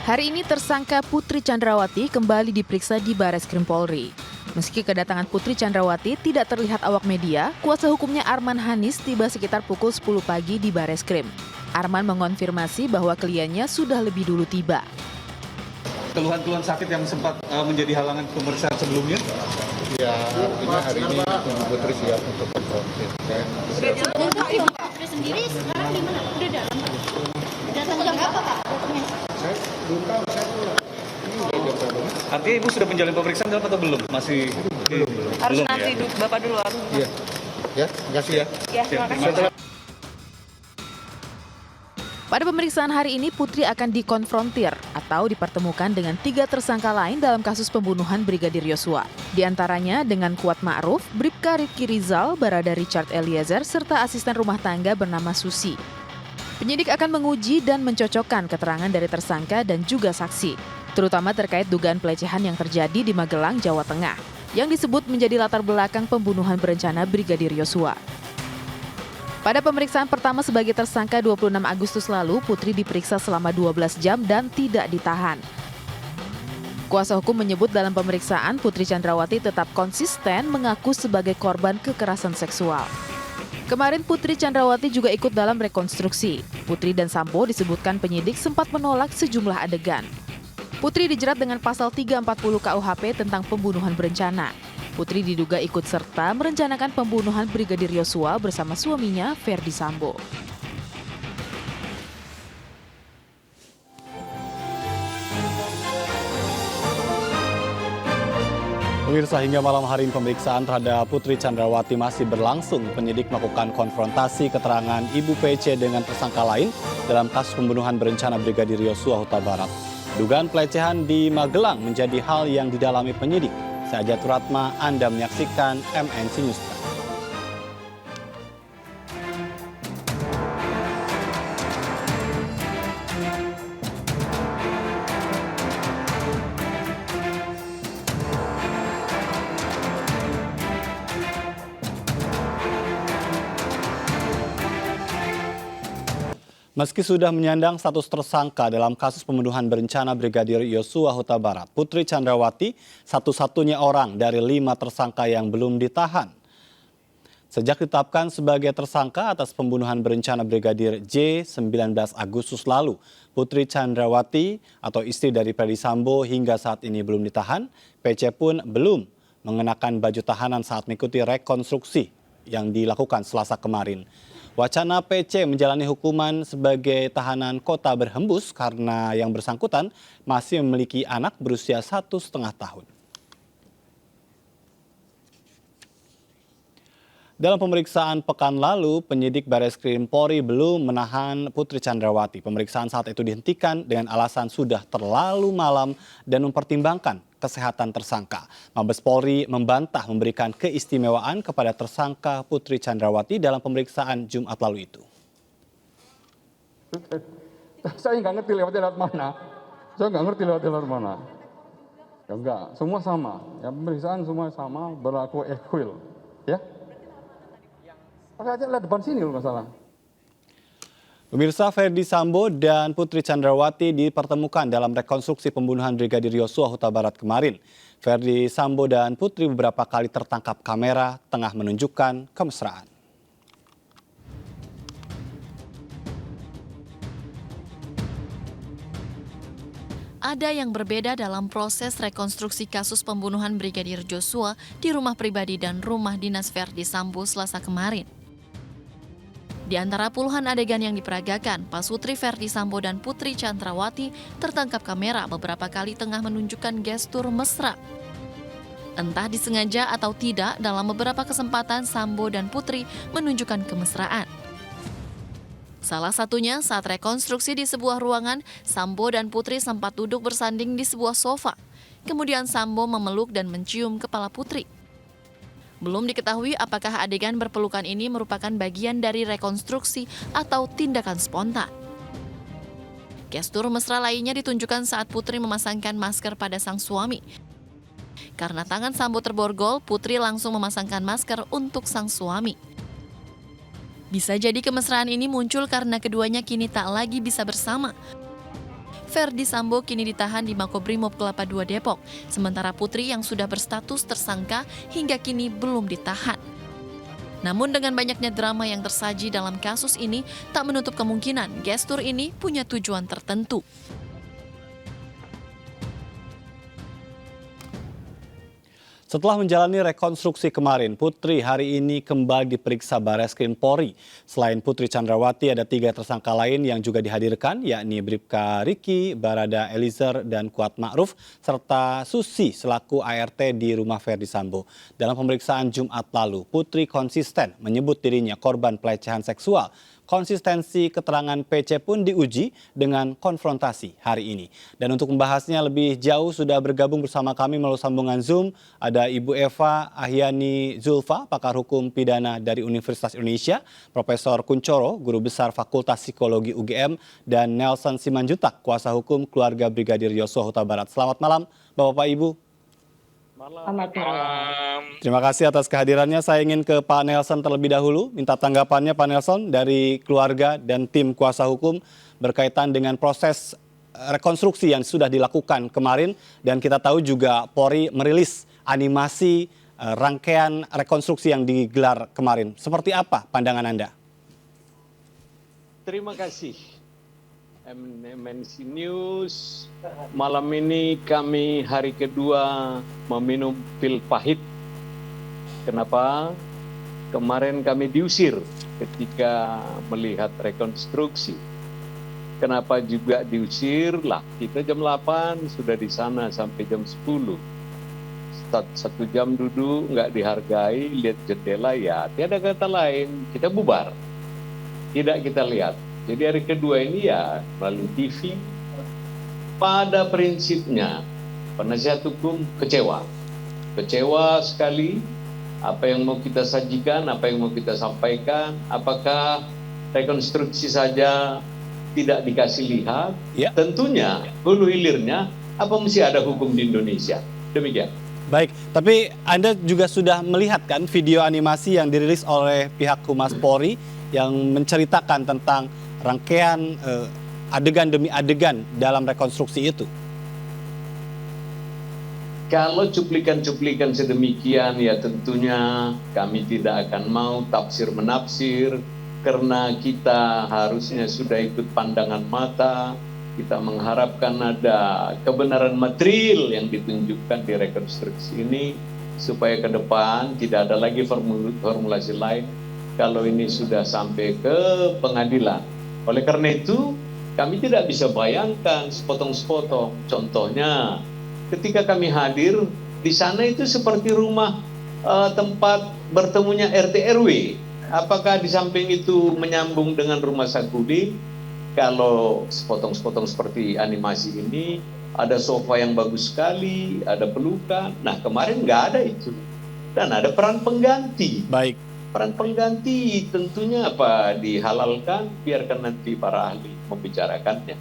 Hari ini tersangka Putri Chandrawati kembali diperiksa di Bareskrim Polri. Meski kedatangan Putri Chandrawati tidak terlihat awak media, kuasa hukumnya Arman Hanis tiba sekitar pukul 10 pagi di Bareskrim. Arman mengonfirmasi bahwa kliennya sudah lebih dulu tiba. Keluhan-keluhan sakit yang sempat menjadi halangan pemeriksaan sebelumnya? Ya, artinya hari ini Putri siap untuk konfrontir. Putri sendiri sekarang di mana? Udah dalam, Pak? Datang jam berapa, Pak? Saya belum tahu, saya pulang. Ini udah jam berapa? Artinya Ibu sudah menjalani pemeriksaan atau belum? Masih belum. Harus Belum, nanti ya? Bapak dulu harus. Iya. Ya, terima kasih ya. Ya, terima kasih. Pada pemeriksaan hari ini, Putri akan dikonfrontir atau dipertemukan dengan 3 tersangka lain dalam kasus pembunuhan Brigadir Yosua. Di antaranya dengan Kuat Ma'ruf, Bribka Ricky Rizal, Barada Richard Eliezer, serta asisten rumah tangga bernama Susi. Penyidik akan menguji dan mencocokkan keterangan dari tersangka dan juga saksi, terutama terkait dugaan pelecehan yang terjadi di Magelang, Jawa Tengah, yang disebut menjadi latar belakang pembunuhan berencana Brigadir Yosua. Pada pemeriksaan pertama sebagai tersangka 26 Agustus lalu, Putri diperiksa selama 12 jam dan tidak ditahan. Kuasa hukum menyebut dalam pemeriksaan Putri Chandrawati tetap konsisten mengaku sebagai korban kekerasan seksual. Kemarin Putri Chandrawati juga ikut dalam rekonstruksi. Putri dan Sambo disebutkan penyidik sempat menolak sejumlah adegan. Putri dijerat dengan pasal 340 KUHP tentang pembunuhan berencana. Putri diduga ikut serta merencanakan pembunuhan Brigadir Yosua bersama suaminya Ferdi Sambo. Pemirsa, hingga malam hari ini pemeriksaan terhadap Putri Chandrawati masih berlangsung. Penyidik melakukan konfrontasi keterangan Ibu PC dengan tersangka lain dalam kasus pembunuhan berencana Brigadir Yosua Huta Barat. Dugaan pelecehan di Magelang menjadi hal yang didalami penyidik. Saya Ajatul Ratma, Anda menyaksikan MNC News. Meski sudah menyandang status tersangka dalam kasus pembunuhan berencana Brigadir Yosua Huta Barat, Putri Chandrawati satu-satunya orang dari 5 tersangka yang belum ditahan. Sejak ditetapkan sebagai tersangka atas pembunuhan berencana Brigadir J 19 Agustus lalu, Putri Chandrawati atau istri dari Ferdi Sambo hingga saat ini belum ditahan. PC pun belum mengenakan baju tahanan saat mengikuti rekonstruksi yang dilakukan Selasa kemarin. Wacana PC menjalani hukuman sebagai tahanan kota berhembus karena yang bersangkutan masih memiliki anak berusia 1,5 tahun. Dalam pemeriksaan pekan lalu, penyidik Bareskrim Polri belum menahan Putri Chandrawati. Pemeriksaan saat itu dihentikan dengan alasan sudah terlalu malam dan mempertimbangkan kesehatan tersangka. Mabes Polri membantah memberikan keistimewaan kepada tersangka Putri Chandrawati dalam pemeriksaan Jumat lalu itu. Saya nggak ngerti lewat mana. Saya nggak ngerti lewat mana. Ya enggak, semua sama. Ya, pemeriksaan semua sama, berlaku equal. Ya. Pakai aja lah depan sini loh masalah. Pemirsa, Ferdi Sambo dan Putri Chandrawati dipertemukan dalam rekonstruksi pembunuhan Brigadir Yosua Huta Barat kemarin. Ferdi Sambo dan Putri beberapa kali tertangkap kamera tengah menunjukkan kemesraan. Ada yang berbeda dalam proses rekonstruksi kasus pembunuhan Brigadir Yosua di rumah pribadi dan rumah dinas Ferdi Sambo Selasa kemarin. Di antara puluhan adegan yang diperagakan, pasutri Ferdi Sambo dan Putri Chandrawati tertangkap kamera beberapa kali tengah menunjukkan gestur mesra. Entah disengaja atau tidak, dalam beberapa kesempatan Sambo dan Putri menunjukkan kemesraan. Salah satunya saat rekonstruksi di sebuah ruangan, Sambo dan Putri sempat duduk bersanding di sebuah sofa. Kemudian Sambo memeluk dan mencium kepala Putri. Belum diketahui apakah adegan berpelukan ini merupakan bagian dari rekonstruksi atau tindakan spontan. Gestur mesra lainnya ditunjukkan saat Putri memasangkan masker pada sang suami. Karena tangan Sambo terborgol, Putri langsung memasangkan masker untuk sang suami. Bisa jadi kemesraan ini muncul karena keduanya kini tak lagi bisa bersama. Verdi Sambo kini ditahan di Makobrimob Kelapa II Depok, sementara Putri yang sudah berstatus tersangka hingga kini belum ditahan. Namun dengan banyaknya drama yang tersaji dalam kasus ini, tak menutup kemungkinan gestur ini punya tujuan tertentu. Setelah menjalani rekonstruksi kemarin, Putri hari ini kembali diperiksa Bareskrim Polri. Selain Putri Chandrawati, ada 3 tersangka lain yang juga dihadirkan, yakni Bribka Riki, Barada Eliezer, dan Kuat Ma'ruf, serta Susi selaku ART di rumah Verdi Sambo. Dalam pemeriksaan Jumat lalu, Putri konsisten menyebut dirinya korban pelecehan seksual. Konsistensi keterangan PC pun diuji dengan konfrontasi hari ini. Dan untuk membahasnya lebih jauh sudah bergabung bersama kami melalui sambungan Zoom. Ada Ibu Eva Ahyani Zulfa, pakar hukum pidana dari Universitas Indonesia, Profesor Kuncoro, Guru Besar Fakultas Psikologi UGM, dan Nelson Simanjuntak, kuasa hukum keluarga Brigadir Yosua Huta Barat. Selamat malam Bapak Ibu. Selamat malam. Terima kasih atas kehadirannya. Saya ingin ke Pak Nelson terlebih dahulu. Minta tanggapannya Pak Nelson dari keluarga dan tim kuasa hukum berkaitan dengan proses rekonstruksi yang sudah dilakukan kemarin. Dan kita tahu juga Polri merilis animasi rangkaian rekonstruksi yang digelar kemarin. Seperti apa pandangan Anda? Terima kasih MNC News. Malam ini kami hari kedua meminum pil pahit. Kenapa? Kemarin kami diusir ketika melihat rekonstruksi. Kenapa juga diusir? Lah, kita jam 8 sudah di sana sampai jam 10. 1 jam duduk, nggak dihargai, lihat jendela, ya tiada kata lain, kita bubar. Tidak kita lihat. Jadi hari kedua ini ya melalui TV. Pada prinsipnya penasihat hukum kecewa sekali. Apa yang mau kita sajikan, apa yang mau kita sampaikan, apakah rekonstruksi saja tidak dikasih lihat? Ya. Tentunya hulu hilirnya apa mesti ada hukum di Indonesia. Demikian. Baik, tapi Anda juga sudah melihat kan video animasi yang dirilis oleh pihak Humas Polri yang menceritakan tentang rangkaian adegan demi adegan dalam rekonstruksi itu. Kalau cuplikan-cuplikan sedemikian, ya tentunya kami tidak akan mau tafsir-menafsir, karena kita harusnya sudah ikut pandangan mata. Kita mengharapkan ada kebenaran material yang ditunjukkan di rekonstruksi ini, supaya ke depan tidak ada lagi formulasi lain kalau ini sudah sampai ke pengadilan. Oleh karena itu, kami tidak bisa bayangkan sepotong-sepotong. Contohnya, ketika kami hadir, di sana itu seperti rumah tempat bertemunya RT RW. Apakah di samping itu menyambung dengan rumah Sagudi? Kalau sepotong-sepotong seperti animasi ini, ada sofa yang bagus sekali, ada pelukan. Nah, kemarin nggak ada itu. Dan ada peran pengganti. Baik. Peran pengganti tentunya apa dihalalkan, biarkan nanti para ahli membicarakannya.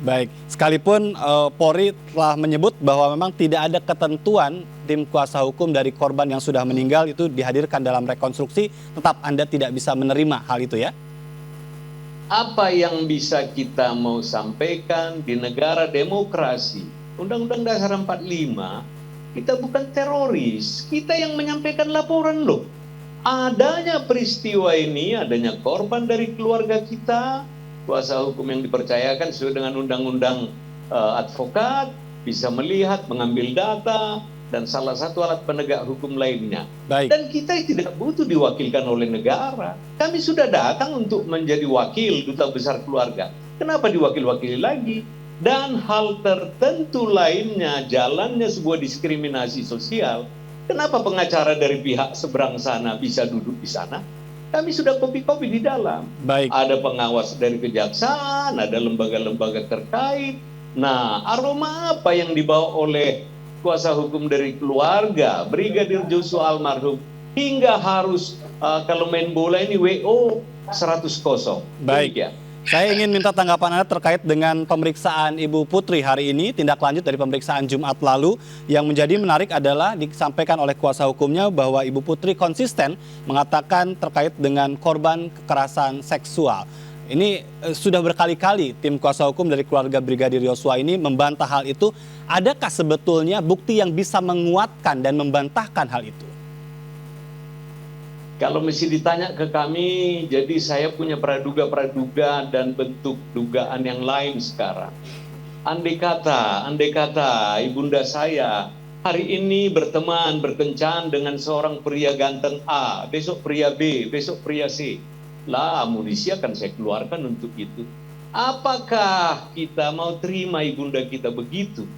Baik, sekalipun Polri telah menyebut bahwa memang tidak ada ketentuan tim kuasa hukum dari korban yang sudah meninggal itu dihadirkan dalam rekonstruksi, tetap Anda tidak bisa menerima hal itu ya? Apa yang bisa kita mau sampaikan di negara demokrasi? Undang-Undang Dasar 45, kita bukan teroris, kita yang menyampaikan laporan loh. Adanya peristiwa ini, adanya korban dari keluarga kita, kuasa hukum yang dipercayakan sesuai dengan undang-undang advokat, bisa melihat, mengambil data, dan salah satu alat penegak hukum lainnya. Baik. Dan kita tidak butuh diwakilkan oleh negara. Kami sudah datang untuk menjadi wakil duta besar keluarga. Kenapa diwakil-wakili lagi? Dan hal tertentu lainnya, jalannya sebuah diskriminasi sosial. Kenapa pengacara dari pihak seberang sana bisa duduk di sana? Kami sudah kopi-kopi di dalam. Baik. Ada pengawas dari kejaksaan, ada lembaga-lembaga terkait. Nah, aroma apa yang dibawa oleh kuasa hukum dari keluarga Brigadir Joshua almarhum hingga harus kalau main bola ini WO 100-0. Baik. Ya. Saya ingin minta tanggapan Anda terkait dengan pemeriksaan Ibu Putri hari ini, tindak lanjut dari pemeriksaan Jumat lalu. Yang menjadi menarik adalah disampaikan oleh kuasa hukumnya bahwa Ibu Putri konsisten mengatakan terkait dengan korban kekerasan seksual. Ini sudah berkali-kali tim kuasa hukum dari keluarga Brigadir Yosua ini membantah hal itu. Adakah sebetulnya bukti yang bisa menguatkan dan membantahkan hal itu? Kalau mesti ditanya ke kami, jadi saya punya praduga-praduga dan bentuk dugaan yang lain sekarang. Andai kata ibunda saya hari ini berteman, berkencan dengan seorang pria ganteng A, besok pria B, besok pria C. Lah, amunisi akan saya keluarkan untuk itu. Apakah kita mau terima ibunda kita begitu?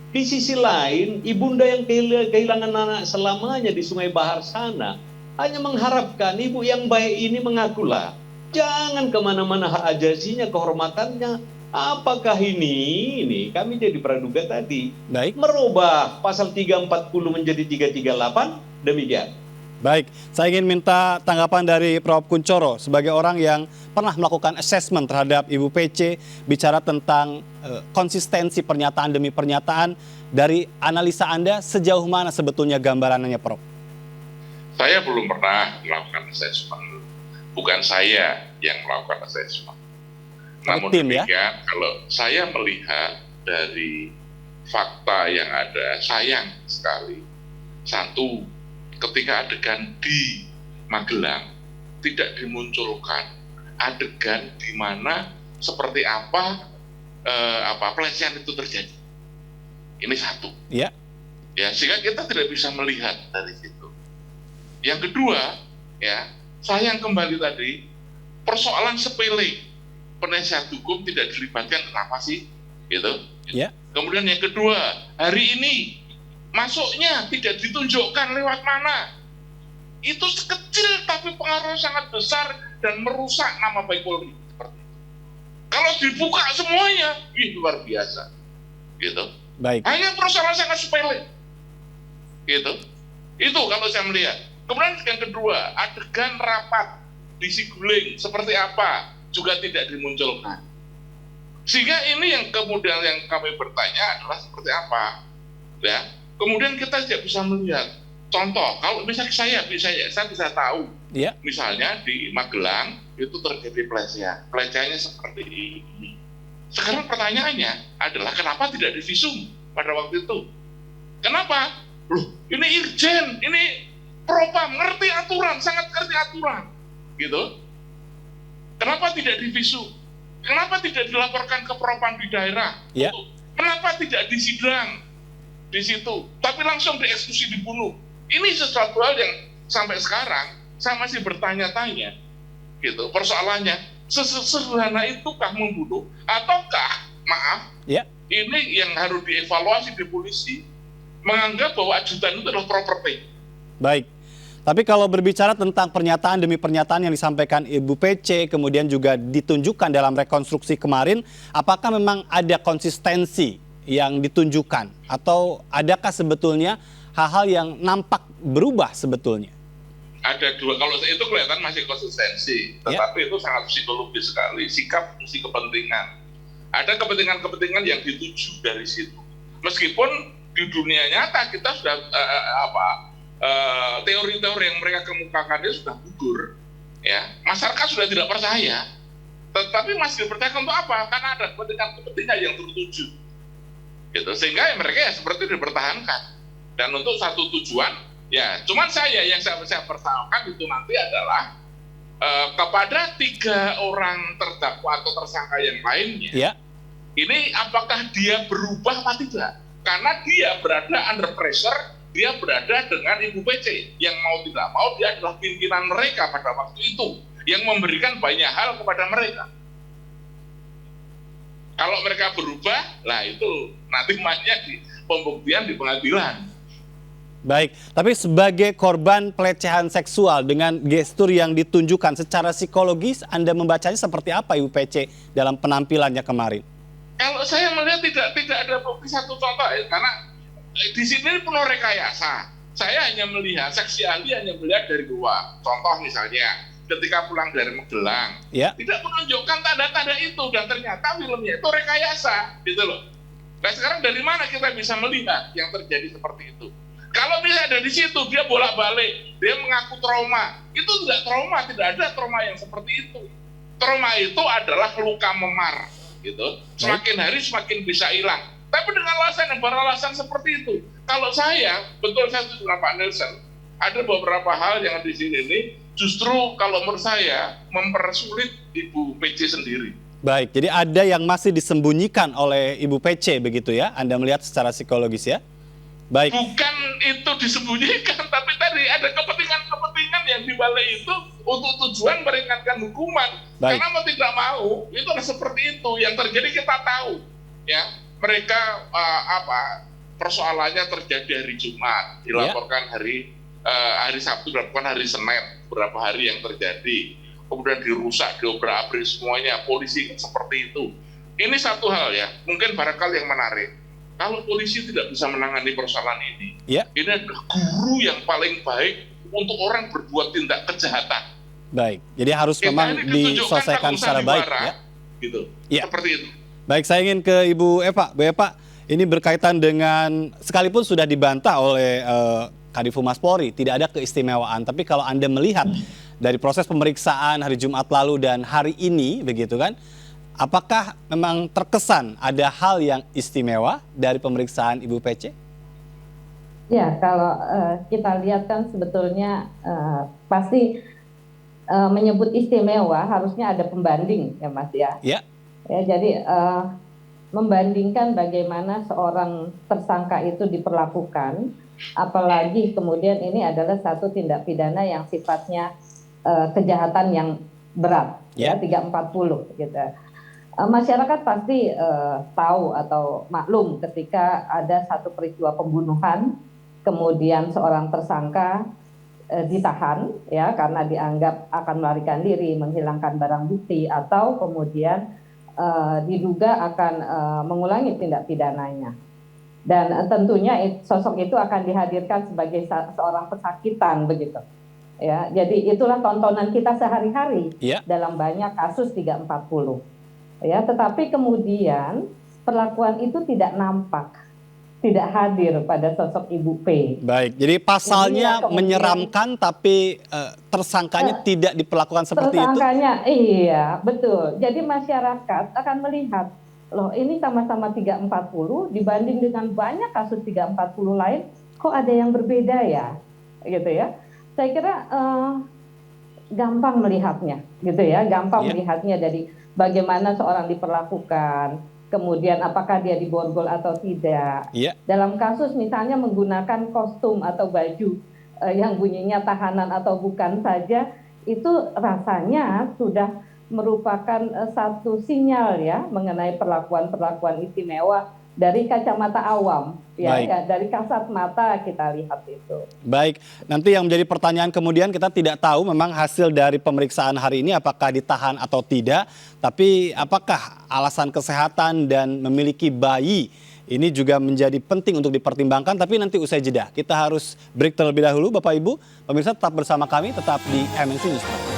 Di sisi lain, ibunda yang kehilangan anak selamanya di Sungai Bahar sana, hanya mengharapkan ibu yang baik ini mengakulah. Jangan kemana-mana hak ajasinya, kehormatannya. Apakah ini kami jadi praduga tadi. Baik. Merubah pasal 340 menjadi 338, demikian. Baik, saya ingin minta tanggapan dari Prof. Kunchoro sebagai orang yang pernah melakukan assessment terhadap Ibu PC, bicara tentang konsistensi pernyataan demi pernyataan. Dari analisa Anda, sejauh mana sebetulnya gambarannya, Prof? Saya belum pernah melakukan assessment. Bukan saya yang melakukan assessment. Namun tim, ya? demikian, kalau saya melihat dari fakta yang ada, sayang sekali. Satu, ketika adegan di Magelang tidak dimunculkan adegan di mana seperti apa pelecehan itu terjadi. Ini satu. Ya. Ya, sehingga kita tidak bisa melihat dari situ. Yang kedua, ya, sayang kembali tadi, persoalan sepele, penasihat hukum tidak dilibatkan, kenapa sih? Gitu. Ya. Kemudian yang kedua, hari ini masuknya tidak ditunjukkan lewat mana. Itu kecil tapi pengaruhnya sangat besar dan merusak nama baik Polri. Kalau dibuka semuanya, luar biasa. Gitu. Baik. Hanya persoalan sangat sepele. Gitu. Itu kalau saya melihat. Kemudian yang kedua, adegan rapat di Siguling seperti apa juga tidak dimunculkan. Sehingga ini yang kemudian yang kami bertanya adalah seperti apa. Ya. Kemudian kita tidak bisa melihat. Contoh, kalau misalnya saya bisa tahu, Ya. misalnya di Magelang itu terjadi pelecehan. Pelecehannya seperti ini. Sekarang pertanyaannya adalah kenapa tidak divisum pada waktu itu? Kenapa? Loh, ini Irjen, ini Propam, ngerti aturan, sangat ngerti aturan. Gitu. Kenapa tidak divisum? Kenapa tidak dilaporkan ke Propam di daerah? Ya. Kenapa tidak disidang di situ, tapi langsung dieksekusi, dibunuh? Ini sesuatu hal yang sampai sekarang saya masih bertanya-tanya, gitu. Persoalannya, sesederhana itukah membunuh, ataukah, maaf, Ya. ini yang harus dievaluasi di polisi, menganggap bahwa ajudan itu adalah properti. Baik. Tapi kalau berbicara tentang pernyataan demi pernyataan yang disampaikan Ibu PC, kemudian juga ditunjukkan dalam rekonstruksi kemarin, apakah memang ada konsistensi yang ditunjukkan? Atau adakah sebetulnya hal-hal yang nampak berubah sebetulnya? Ada dua, kalau itu kelihatan masih konsistensi, tetapi itu sangat psikologis sekali, sikap mesti kepentingan. Ada kepentingan-kepentingan yang dituju dari situ. Meskipun di dunia nyata kita sudah teori-teori yang mereka kemukakan itu sudah gugur, ya, masyarakat sudah tidak percaya, tetapi masih dipercaya untuk apa? Karena ada kepentingan yang tertuju, gitu. Sehingga mereka ya seperti dipertahankan dan untuk satu tujuan, ya. Cuman yang saya pertahankan itu nanti adalah kepada 3 orang terdakwa atau tersangka yang lainnya. Ya. Ini apakah dia berubah atau tidak? Karena dia berada under pressure. Dia berada dengan Ibu PC yang mau tidak mau dia adalah pimpinan mereka pada waktu itu yang memberikan banyak hal kepada mereka. Kalau mereka berubah, lah itu nanti mainnya di pembuktian di pengadilan. Baik, tapi sebagai korban pelecehan seksual dengan gestur yang ditunjukkan secara psikologis, Anda membacanya seperti apa Ibu PC dalam penampilannya kemarin? Kalau saya melihat tidak ada bukti satu contoh ya, karena di sini penuh rekayasa. Saya hanya melihat, saksi ahli hanya melihat dari luar. Contoh misalnya, ketika pulang dari Magelang, Ya. tidak menunjukkan tanda-tanda itu, dan ternyata filmnya itu rekayasa, gitu loh. Nah sekarang dari mana kita bisa melihat yang terjadi seperti itu? Kalau misalnya dari situ, dia bolak-balik, dia mengaku trauma. Itu tidak trauma, tidak ada trauma yang seperti itu. Trauma itu adalah luka memar, gitu. Semakin hari semakin bisa hilang. Tapi dengan alasan yang beralasan seperti itu. Kalau saya, betul saya setuju dengan Pak Nelson, ada beberapa hal yang di sini ini justru kalau menurut saya mempersulit Ibu PC sendiri. Baik, jadi ada yang masih disembunyikan oleh Ibu PC begitu ya? Anda melihat secara psikologis ya? Baik. Bukan itu disembunyikan, tapi tadi ada kepentingan-kepentingan yang dibalik itu untuk tujuan meringankan hukuman. Baik. Karena mau tidak mau, itu adalah seperti itu. Yang terjadi kita tahu, ya mereka persoalannya terjadi hari Jumat, dilaporkan hari Sabtu, dilaporkan hari Senin, beberapa hari yang terjadi. Kemudian dirusak, diobrak-abrik semuanya, polisi seperti itu. Ini satu hal ya, mungkin barangkali yang menarik. Kalau polisi tidak bisa menangani persoalan ini, ini adalah guru yang paling baik untuk orang berbuat tindak kejahatan. Baik, jadi harus memang diselesaikan secara baik ya. Gitu. Ya. Seperti itu. Baik, saya ingin ke Ibu Eva. Bu Eva, ini berkaitan dengan sekalipun sudah dibantah oleh Kadif Humas Polri, tidak ada keistimewaan. Tapi kalau Anda melihat dari proses pemeriksaan hari Jumat lalu dan hari ini, begitu kan? Apakah memang terkesan ada hal yang istimewa dari pemeriksaan Ibu PC? Ya, kalau kita lihat kan sebetulnya pasti menyebut istimewa harusnya ada pembanding ya Mas ya. Ya, jadi membandingkan bagaimana seorang tersangka itu diperlakukan, apalagi kemudian ini adalah satu tindak pidana yang sifatnya kejahatan yang berat, ya 340 gitu. Masyarakat pasti tahu atau maklum ketika ada satu peristiwa pembunuhan, kemudian seorang tersangka ditahan ya karena dianggap akan melarikan diri, menghilangkan barang bukti atau kemudian diduga akan mengulangi tindak pidananya. Dan tentunya sosok itu akan dihadirkan sebagai seorang pesakitan begitu. Ya, jadi itulah tontonan kita sehari-hari dalam banyak kasus 340. Ya, tetapi kemudian perlakuan itu tidak nampak, tidak hadir pada sosok Ibu P. Baik, jadi pasalnya menyeramkan tapi tersangkanya tidak diperlakukan seperti itu? Tersangkanya, iya betul. Jadi masyarakat akan melihat, loh ini sama-sama 340 dibanding dengan banyak kasus 340 lain, kok ada yang berbeda ya? Gitu ya. Saya kira gampang melihatnya, gitu ya, gampang melihatnya dari bagaimana seorang diperlakukan, kemudian apakah dia diborgol atau tidak. Dalam kasus misalnya menggunakan kostum atau baju yang bunyinya tahanan atau bukan saja, itu rasanya sudah merupakan satu sinyal ya mengenai perlakuan-perlakuan istimewa dari kacamata awam. Ya, dari kasat mata kita lihat itu. Baik, nanti yang menjadi pertanyaan kemudian kita tidak tahu memang hasil dari pemeriksaan hari ini apakah ditahan atau tidak. Tapi apakah alasan kesehatan dan memiliki bayi ini juga menjadi penting untuk dipertimbangkan. Tapi nanti usai jeda kita harus break terlebih dahulu Bapak Ibu. Pemirsa tetap bersama kami, tetap di MNC News.